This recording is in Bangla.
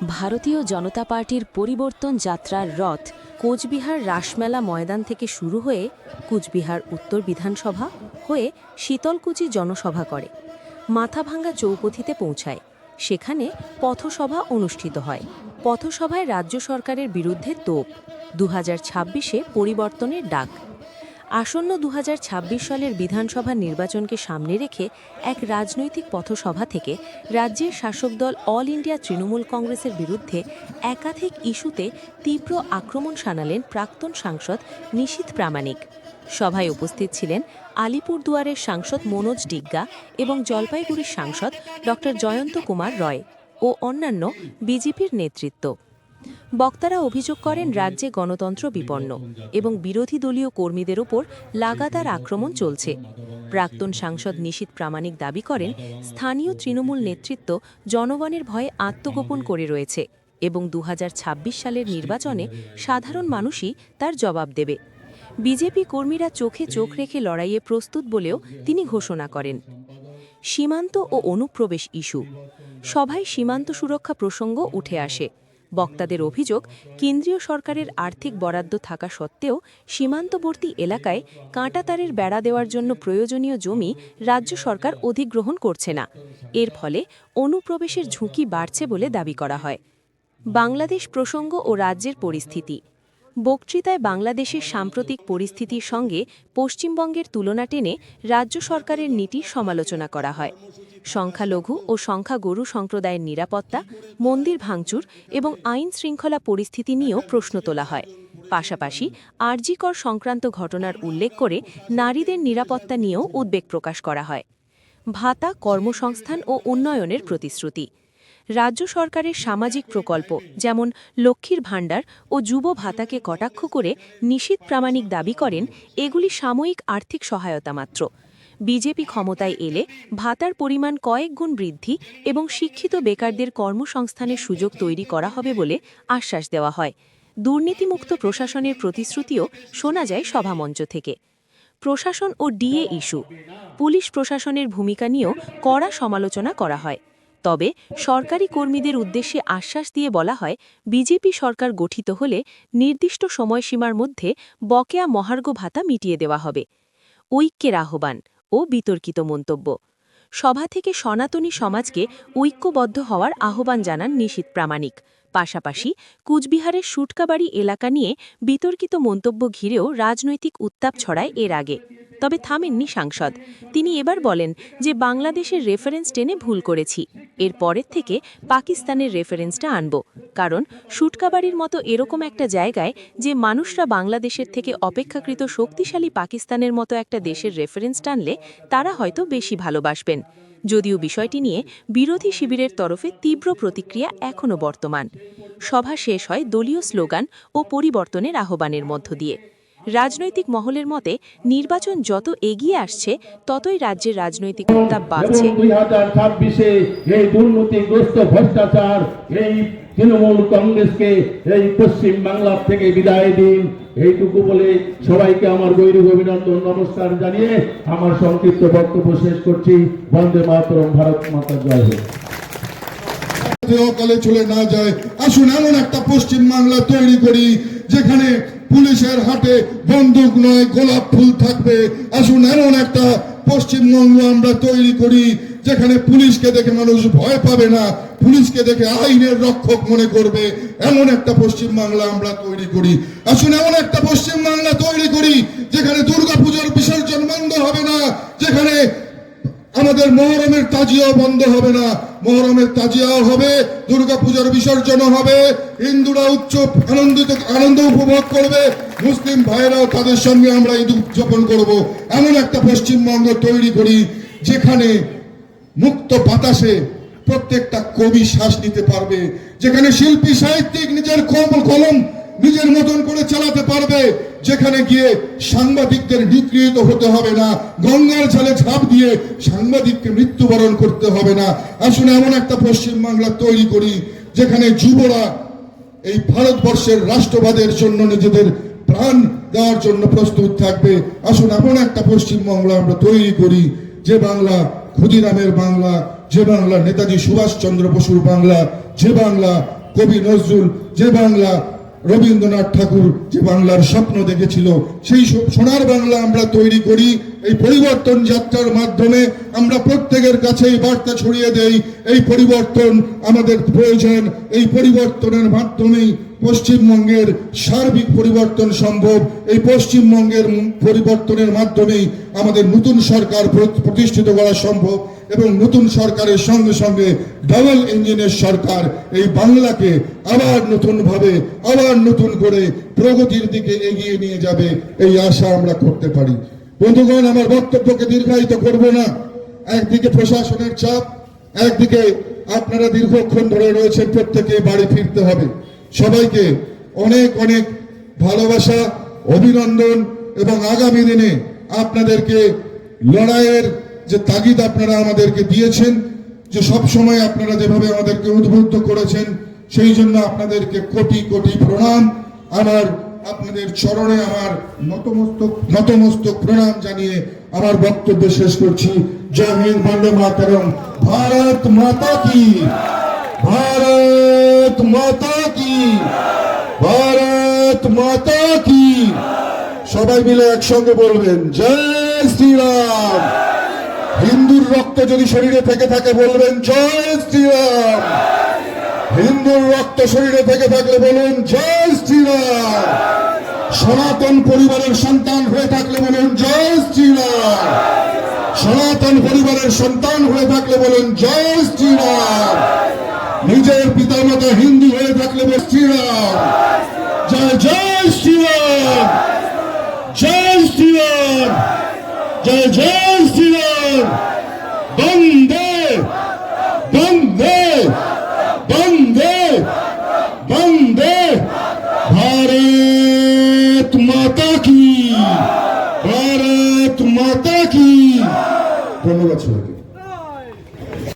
ভারতীয় জনতা পার্টির পরিবর্তন যাত্রার রথ কোচবিহার রাসমেলা ময়দান থেকে শুরু হয়ে কুচবিহার উত্তর বিধানসভা হয়ে শীতলকুচি জনসভা করে মাথাভাঙ্গা চৌপথিতে পৌঁছায়। সেখানে পথসভা অনুষ্ঠিত হয়। পথসভায় রাজ্য সরকারের বিরুদ্ধে তোপ, 2026-এ পরিবর্তনের ডাক। আসন্ন 2026 সালের বিধানসভা নির্বাচনকে সামনে রেখে এক রাজনৈতিক পথসভা থেকে রাজ্যের শাসক দল অল ইন্ডিয়া তৃণমূল কংগ্রেসের বিরুদ্ধে একাধিক ইস্যুতে তীব্র আক্রমণ শানালেন প্রাক্তন সাংসদ নিশীথ প্রামাণিক। সভায় উপস্থিত ছিলেন আলিপুরদুয়ারের সাংসদ মনোজ ডিগ্গা এবং জলপাইগুড়ির সাংসদ ড জয়ন্ত কুমার রয় ও অন্যান্য বিজেপির নেতৃত্ব। বক্তারা অভিযোগ করেন রাজ্যে গণতন্ত্র বিপন্ন এবং বিরোধী দলীয় কর্মীদের ওপর লাগাতার আক্রমণ চলছে। প্রাক্তন সাংসদ নিশীথ প্রামাণিক দাবি করেন স্থানীয় তৃণমূল নেতৃত্ব জনগণের ভয়ে আত্মগোপন করে রয়েছে এবং 2026 সালের নির্বাচনে সাধারণ মানুষই তার জবাব দেবে। বিজেপি কর্মীরা চোখে চোখ রেখে লড়াইয়ে প্রস্তুত বলেও তিনি ঘোষণা করেন। সীমান্ত ও অনুপ্রবেশ ইস্যু সভায় সীমান্ত সুরক্ষা প্রসঙ্গ উঠে আসে। বক্তাদের অভিযোগ, কেন্দ্রীয় সরকারের আর্থিক বরাদ্দ থাকা সত্ত্বেও সীমান্তবর্তী এলাকায় কাঁটাতারের বেড়া দেওয়ার জন্য প্রয়োজনীয় জমি রাজ্য সরকার অধিগ্রহণ করছে না। এর ফলে অনুপ্রবেশের ঝুঁকি বাড়ছে বলে দাবি করা হয়। বাংলাদেশ প্রসঙ্গ ও রাজ্যের পরিস্থিতি বক্তৃতায় বাংলাদেশের সাম্প্রতিক পরিস্থিতির সঙ্গে পশ্চিমবঙ্গের তুলনা টেনে রাজ্য সরকারের নীতির সমালোচনা করা হয়। সংখ্যালঘু ও সংখ্যাগুরু সম্প্রদায়ের নিরাপত্তা, মন্দির ভাঙচুর এবং আইন শৃঙ্খলা পরিস্থিতি নিয়েও প্রশ্ন তোলা হয়। পাশাপাশি আরজিকর সংক্রান্ত ঘটনার উল্লেখ করে নারীদের নিরাপত্তা নিয়েও উদ্বেগ প্রকাশ করা হয়। ভাতা, কর্মসংস্থান ও উন্নয়নের প্রতিশ্রুতি রাজ্য সরকারের সামাজিক প্রকল্প যেমন লক্ষ্মীর ভাণ্ডার ও যুব ভাতাকে কটাক্ষ করে নিশীথ প্রামাণিক দাবি করেন এগুলি সাময়িক আর্থিক সহায়তা মাত্র। বিজেপি ক্ষমতায় এলে ভাতার পরিমাণ কয়েক গুণ বৃদ্ধি এবং শিক্ষিত বেকারদের কর্মসংস্থানের সুযোগ তৈরি করা হবে বলে আশ্বাস দেওয়া হয়। দুর্নীতিমুক্ত প্রশাসনের প্রতিশ্রুতিও শোনা যায় সভামঞ্চ থেকে। প্রশাসন ও ডিএ ইস্যু পুলিশ প্রশাসনের ভূমিকা নিয়েও কড়া সমালোচনা করা হয়। তবে সরকারি কর্মীদের উদ্দেশ্যে আশ্বাস দিয়ে বলা হয়, বিজেপি সরকার গঠিত হলে নির্দিষ্ট সময়সীমার মধ্যে বকেয়া মহার্ঘ ভাতা মিটিয়ে দেওয়া হবে। ঐক্যের আহ্বান ও বিতর্কিত মন্তব্য সভা থেকে সনাতনী সমাজকে ঐক্যবদ্ধ হওয়ার আহ্বান জানান নিশীথ প্রামাণিক। পাশাপাশি কুচবিহারের সুটকাবাড়ি এলাকা নিয়ে বিতর্কিত মন্তব্য ঘিরেও রাজনৈতিক উত্তাপ ছড়ায় এর আগে। তবে থামেননি সাংসদ। তিনি এবার বলেন যে বাংলাদেশের রেফারেন্স টেনে ভুল করেছি, এর পরের থেকে পাকিস্তানের রেফারেন্সটা আনব, কারণ সুটকাবাড়ির মতো এরকম একটা জায়গায় যে মানুষরা বাংলাদেশের থেকে অপেক্ষাকৃত শক্তিশালী পাকিস্তানের মতো একটা দেশের রেফারেন্স টানলে তারা হয়তো বেশি ভালোবাসবেন। যদিও বিষয়টি নিয়ে বিরোধী শিবিরের তরফে তীব্র প্রতিক্রিয়া এখনও বর্তমান। সভা শেষ হয় দলীয় স্লোগান ও পরিবর্তনের আহ্বানের মধ্য দিয়ে। রাজনৈতিক মহলের মতে নির্বাচন যত এগিয়ে আসছে ততই রাজ্যের রাজনৈতিক উত্তাপ বাড়ছে। 2026-এ এই দুর্নীতিগ্রস্ত ভ্রষ্টাচার এই তৃণমূল কংগ্রেসকে এই পশ্চিম বাংলা থেকে বিদায় দিন, এইটুকু বলে সবাইকে আমার গৌরব অভিনন্দন নমস্কার জানিয়ে আমার সংক্ষিপ্ত বক্তব্য শেষ করছি। বন্দে মাতরম, ভারত মাতা জয় হোক। অকালে চলে না যায়, আসুন এমন একটা পশ্চিম বাংলা তৈরি করি যেখানে পুলিশের হাতে বন্দুক নয় গোলাপ ফুল থাকবে। আসুন এমন একটা পশ্চিমবঙ্গ আমরা তৈরি করি যেখানে পুলিশকে দেখে মানুষ ভয় পাবে না, পুলিশকে দেখে আইনের রক্ষক মনে করবে। এমন একটা পশ্চিম বাংলা আমরা তৈরি করি। আসুন এমন একটা পশ্চিম বাংলা তৈরি করি যেখানে দুর্গাপূজার বিসর্জন বন্ধ হবে না, যেখানে আমাদের মহরমের তাজিয়াও বন্ধ হবে না, মহরমের তাজিয়াও হবে, দুর্গাপূজার বিসর্জনও হবে, হিন্দুরা আনন্দ উপভোগ করবে, মুসলিম ভাইরাও তাদের সঙ্গে আমরা ঈদ উদযাপন করব। এমন একটা পশ্চিমবঙ্গ তৈরি করি যেখানে মুক্ত বাতাসে প্রত্যেকটা কবি শ্বাস নিতে পারবে, যেখানে শিল্পী সাহিত্যিক নিজের কলম নিজের মতন করে চালাতে পারবে, যেখানে গিয়ে সাংবাদিকদের নিগৃহীত হতে হবে না, গঙ্গার জলে ঝাঁপ দিয়ে সাংবাদিককে মৃত্যুবরণ করতে হবে না। আসুন এমন একটা পশ্চিম বাংলা তৈরি করি যেখানে যুবরা এই ভারতবর্ষের রাষ্ট্রবাদের জন্য নিজেদের প্রাণ দেওয়ার জন্য প্রস্তুত থাকবে। আসুন এমন একটা পশ্চিম বাংলা আমরা তৈরি করি যে বাংলা ক্ষুদিরামের বাংলা, যে বাংলা নেতাজি সুভাষচন্দ্র বসুর বাংলা, যে বাংলা কবি নজরুল যে বাংলা, রবীন্দ্রনাথ ঠাকুর যে বাংলার স্বপ্ন দেখেছিল, সেই সোনার বাংলা আমরা তৈরি করি। এই পরিবর্তন যাত্রার মাধ্যমে আমরা প্রত্যেকের কাছে এই বার্তা ছড়িয়ে দেই, এই পরিবর্তন আমাদের প্রয়োজন। এই পরিবর্তনের মাধ্যমেই পশ্চিমবঙ্গের সার্বিক পরিবর্তন সম্ভব। এই পশ্চিমবঙ্গের পরিবর্তনের মাধ্যমেই আমাদের নতুন সরকার প্রতিষ্ঠিত করা সম্ভব, এবং নতুন সরকারের সঙ্গে সঙ্গে ডাবল ইঞ্জিনের সরকার এই বাংলাকে আবার নতুনভাবে, আবার নতুন করে প্রগতির দিকে এগিয়ে নিয়ে যাবে, এই আশা আমরা করতে পারি। বন্ধুগণ, আমার বক্তব্যকে দীর্ঘায়িত করব না। একদিকে প্রশাসনের চাপ, একদিকে আপনারা দীর্ঘক্ষণ ধরে রয়েছেন, প্রত্যেকে বাড়ি ফিরতে হবে। সবাইকে অনেক অনেক ভালোবাসা, অভিনন্দন, এবং আগামী দিনে আপনাদেরকে লড়াইয়ের যে তাগিদ আপনারা আমাদেরকে দিয়েছেন, যে সব সময় আপনারা যেভাবে আমাদেরকে উদ্বুদ্ধ করেছেন, সেই জন্য আপনাদেরকে কোটি কোটি প্রণাম। আমার আপনাদের চরণে আমার নতমস্তক প্রণাম জানিয়ে আমার বক্তব্য শেষ করছি। জয় হিন্দ, বন্দে মাতরম, ভারত মাতা কি, ভারত মাতা কি, ভারত মাতা কি। সবাই মিলে একসঙ্গে বলবেন জয় শ্রীরাম। হিন্দুর রক্ত যদি শরীরে থেকে থাকে বলবেন জয় শ্রীরাম। হিন্দুর রক্ত শরীরে থেকে থাকলে বলুন জয় শ্রীরাম। সনাতন পরিবারের সন্তান হয়ে থাকলে বলুন জয় শ্রীরাম। সনাতন পরিবারের সন্তান হয়ে থাকলে বলুন জয় শ্রীরাম। নিজের পিতামাতা হিন্দু হয়ে থাকলে বলুন শ্রীরাম। জয় জয় শ্রীরাম, জয় শ্রীরাম, জয় জয় শ্রীরাম। বন্দে বন্দে বন্দে বন্দে ভারত মাতা কি, ভারত মাতা কি। ধন্যবাদ সবাইকে।